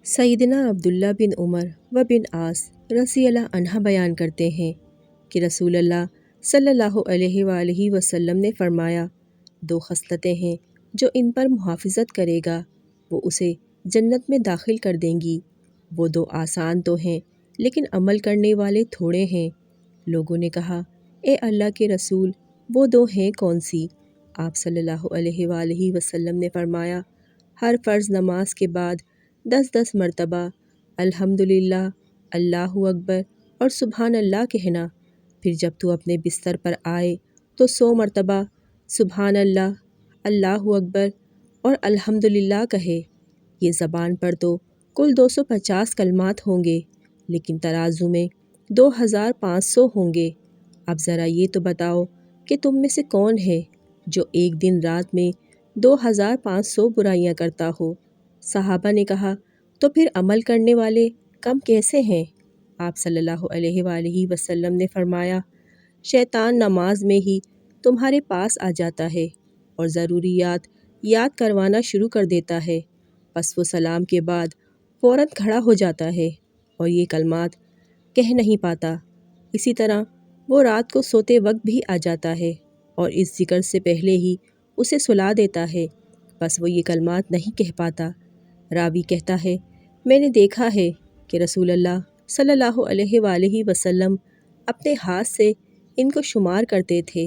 سیدنا عبداللہ بن عمر و بن عاص رضی اللہ عنہ بیان کرتے ہیں کہ رسول اللہ صلی اللہ علیہ وآلہ وسلم نے فرمایا، دو خصلتیں ہیں جو ان پر محافظت کرے گا وہ اسے جنت میں داخل کر دیں گی۔ وہ دو آسان تو ہیں لیکن عمل کرنے والے تھوڑے ہیں۔ لوگوں نے کہا، اے اللہ کے رسول، وہ دو ہیں کون سی؟ آپ صلی اللہ علیہ وآلہ وسلم نے فرمایا، ہر فرض نماز کے بعد 10 مرتبہ الحمدللہ، اللہ اکبر اور سبحان اللہ کہنا، پھر جب تو اپنے بستر پر آئے تو 100 مرتبہ سبحان اللہ، اللہ اکبر اور الحمدللہ کہے۔ یہ زبان پر تو کل 250 کلمات ہوں گے لیکن ترازو میں 2500 ہوں گے۔ اب ذرا یہ تو بتاؤ کہ تم میں سے کون ہے جو ایک دن رات میں 2500 برائیاں کرتا ہو؟ صحابہ نے کہا، تو پھر عمل کرنے والے کم کیسے ہیں؟ آپ صلی اللہ علیہ وآلہ وسلم نے فرمایا، شیطان نماز میں ہی تمہارے پاس آ جاتا ہے اور ضروریات یاد کروانا شروع کر دیتا ہے، پس وہ سلام کے بعد فوراً کھڑا ہو جاتا ہے اور یہ کلمات کہہ نہیں پاتا۔ اسی طرح وہ رات کو سوتے وقت بھی آ جاتا ہے اور اس ذکر سے پہلے ہی اسے سلا دیتا ہے، بس وہ یہ کلمات نہیں کہہ پاتا۔ راوی کہتا ہے، میں نے دیکھا ہے کہ رسول اللہ صلی اللہ علیہ وآلہ وسلم اپنے ہاتھ سے ان کو شمار کرتے تھے